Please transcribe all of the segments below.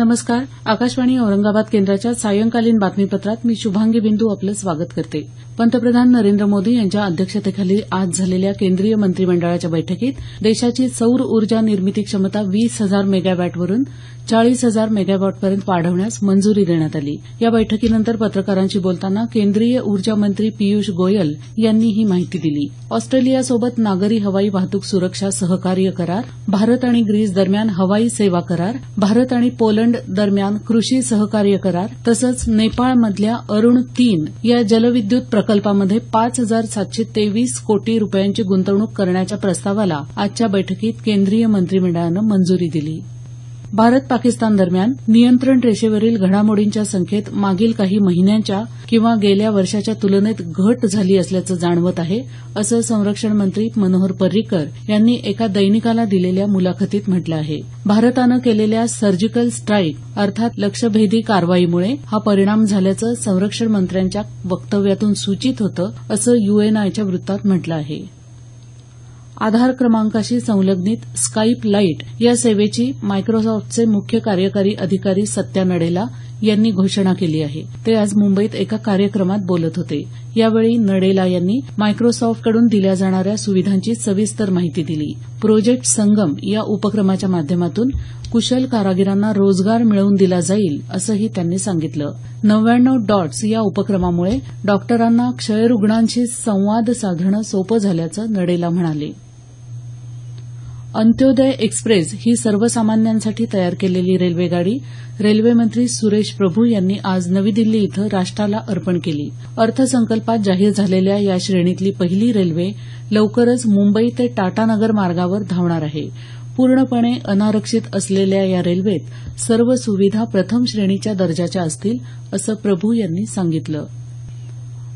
नमस्कार. आकाशवाणी औरंगाबाद केंद्राच्या सायंकालीन बातमीपत्रात मी शुभांगी बिंदू आपलं स्वागत करते. पंतप्रधान नरेंद्र मोदी यांच्या अध्यक्षतेखाली आज झालेल्या केंद्रीय मंत्रिमंडळाच्या बैठकीत देशाची सौर ऊर्जा निर्मिती क्षमता 20,000 मेगावॅटवरून 40,000 मेगावॅटपर्यंत वाढवण्यास मंजुरी देण्यात आली. या बैठकीनंतर पत्रकारांशी बोलताना केंद्रीय ऊर्जा मंत्री पियूष गोयल यांनी ही माहिती दिली. ऑस्ट्रेलियासोबत नागरी हवाई वाहतूक सुरक्षा सहकार्य करार, भारत आणि ग्रीस दरम्यान हवाई सेवा करार, भारत आणि पोलंड दरम्यान कृषी सहकार्य करार तसंच नेपाळमधल्या अरुण 3 या जलविद्युत प्रकल्पामध्ये 5,723 कोटी रुपयांची गुंतवणूक करण्याच्या प्रस्तावाला आजच्या बैठकीत केंद्रीय मंत्रिमंडळानं मंजुरी दिली. भारत पाकिस्तान दरम्यान नियंत्रण रेषेवरील घडामोडींच्या संख्येत मागील काही महिन्यांच्या किंवा गेल्या वर्षाच्या तुलनेत घट झाली असल्याचं जाणवत आहे, असं संरक्षण मंत्री मनोहर पर्रिकर यांनी एका दैनिकाला दिलेल्या मुलाखतीत म्हटलं आहे. भारतानं केलेल्या सर्जिकल स्ट्राईक अर्थात लक्ष्यभेदी कारवाईमुळे हा परिणाम झाल्याचं संरक्षण मंत्र्यांच्या वक्तव्यातून सूचित होतं, असं यूएनआयच्या वृत्तात म्हटलं आहे. आधार क्रमांकाशी संलग्नित स्काईप लाईट या सेवेची मायक्रोसॉफ्टचे मुख्य कार्यकारी अधिकारी सत्या नडेला यांनी घोषणा केली आहे. ते आज मुंबईत एका कार्यक्रमात बोलत होते. यावेळी नडेला यांनी मायक्रोसॉफ्टकडून दिल्या जाणाऱ्या सुविधांची सविस्तर माहिती दिली. प्रोजेक्ट संगम या उपक्रमाच्या माध्यमातून कुशल कारागिरांना रोजगार मिळवून दिला जाईल, असंही त्यांनी सांगितलं. 99 डॉट्स या उपक्रमामुळे डॉक्टरांना क्षयरुग्णांशी संवाद साधणं सोपं झाल्याचं नडेला म्हणाले. अंत्योदय एक्सप्रेस ही सर्वसामान्यांसाठी तयार केलेली रेल्वेगाडी रेल्वेमंत्री सुरेश प्रभू यांनी आज नवी दिल्ली इथं राष्ट्राला अर्पण केली. अर्थसंकल्पात जाहीर झालेल्या या श्रेणीतली पहिली रेल्वे लवकरच मुंबई ते टाटानगर मार्गावर धावणार आहे. पूर्णपणे अनारक्षित असलेल्या या रेल्वेत सर्व सुविधा प्रथम श्रेणीच्या दर्जाच्या असतील, असं प्रभू यांनी सांगितलं.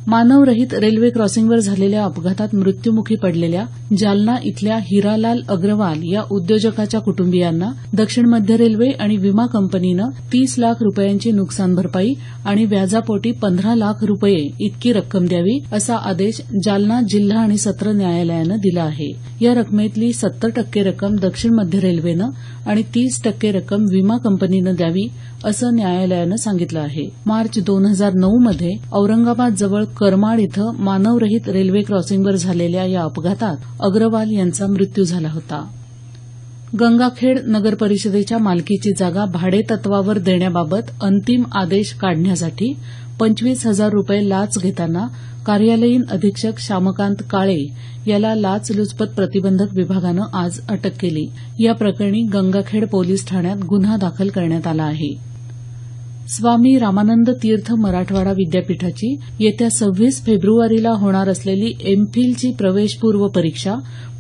मानवरहित रेल्वे क्रॉसिंगवर झालेल्या अपघातात मृत्यूमुखी पडलेल्या जालना इथल्या हिरालाल अग्रवाल या उद्योजकाच्या कुटुंबियांना दक्षिण मध्य रेल्वे आणि विमा कंपनीनं 30 लाख रुपयांची नुकसान भरपाई आणि व्याजापोटी 15 लाख रुपये इतकी रक्कम द्यावी, असा आदेश जालना जिल्हा आणि सत्र न्यायालयानं दिला आहे. या रकमेतली 70% रक्कम दक्षिण मध्य रेल्वेनं आणि 30% रक्कम विमा कंपनीनं द्यावी, असं न्यायालयानं सांगितलं आहे. मार्च 2009 मध्ये औरंगाबाद जवळ करमाड इथं मानवरहित रेल्वे क्रॉसिंगवर झालेल्या या अपघातात अग्रवाल यांचा मृत्यू झाला होता. गंगाखेड नगरपरिषदेच्या मालकीची जागा भाडेतत्वावर देण्याबाबत अंतिम आदेश काढण्यासाठी 25,000 रुपये लाच घेताना कार्यालयीन अधीक्षक श्यामकांत काळे याला लाचलुचपत प्रतिबंधक विभागानं आज अटक केली. या प्रकरणी गंगाखेड पोलीस ठाण्यात गुन्हा दाखल करण्यात आला आहे. स्वामी रामानंद तीर्थ मराठवाडा विद्यापीठाची येत्या 26 फेब्रुवारीला होणार असलेली एमफिलची प्रवेशपूर्व परीक्षा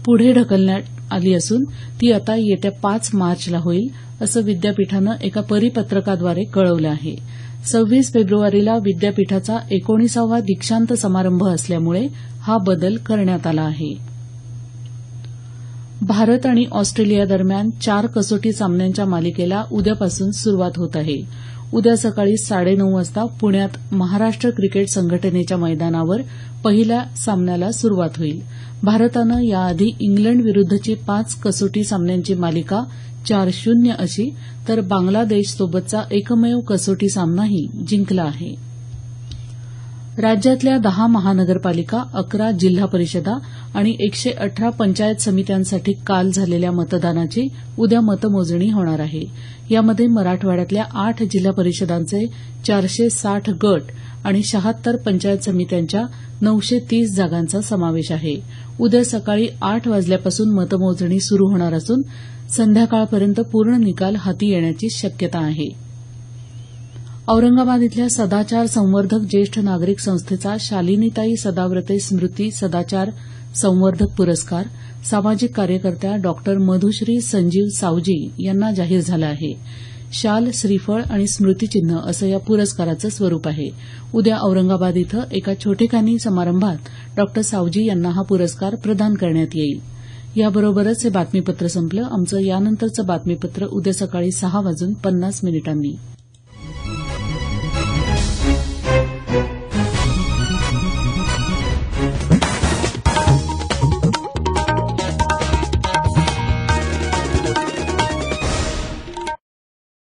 पुढे ढकलण्यात आली असून ती आता येत्या 5 मार्चला होईल, असं विद्यापीठानं एका परिपत्रकाद्वारे कळवलं आहे. 26 फेब्रुवारीला विद्यापीठाचा 19वा दीक्षांत समारंभ असल्यामुळे हा बदल करण्यात आला आहे. भारत आणि ऑस्ट्रेलिया दरम्यान 4 कसोटी सामन्यांच्या मालिकेला उद्यापासून सुरुवात होत आहे. उद्या सकाळी 9:30 वाजता पुण्यात महाराष्ट्र क्रिकेट संघटनेच्या मैदानावर पहिल्या सामन्याला सुरुवात होईल. भारतानं याआधी इंग्लंड विरुद्धची 5 कसोटी सामन्यांची मालिका 4-0 अशी तर बांगलादेशसोबतचा एकमेव कसोटी सामनाही जिंकला आहे. राज्यातल्या 10 महानगरपालिका, 11 जिल्हा परिषदा आणि 118 पंचायत समित्यांसाठी काल झालेल्या मतदानाची उद्या मतमोजणी होणार आहे. यामध्ये मराठवाड्यातल्या 8 जिल्हा परिषदांचे 460 गट आणि 76 पंचायत समित्यांच्या 930 जागांचा समावेश आहे. उद्या सकाळी 8 वाजल्यापासून मतमोजणी सुरू होणार असून संध्याकाळपर्यंत पूर्ण निकाल हाती येण्याची शक्यता आहे. औरंगाबाद इथल्या सदाचार संवर्धक ज्येष्ठ नागरिक संस्थेचा शालिनीताई सदाव्रते स्मृती सदाचार संवर्धक पुरस्कार सामाजिक कार्यकर्त्या डॉक्टर मधुश्री संजीव सावजी यांना जाहीर झाला आहे. शाल, श्रीफळ आणि स्मृतिचिन्ह असं या पुरस्काराचं स्वरूप आहे. उद्या औरंगाबाद इथं एका छोटेखानी समारंभात डॉक्टर सावजी यांना हा पुरस्कार प्रदान करण्यात येईल. याबरोबरच हे बातमीपत्र संपलं. आमचं यानंतरचं बातमीपत्र उद्या सकाळी 6:50 वाजून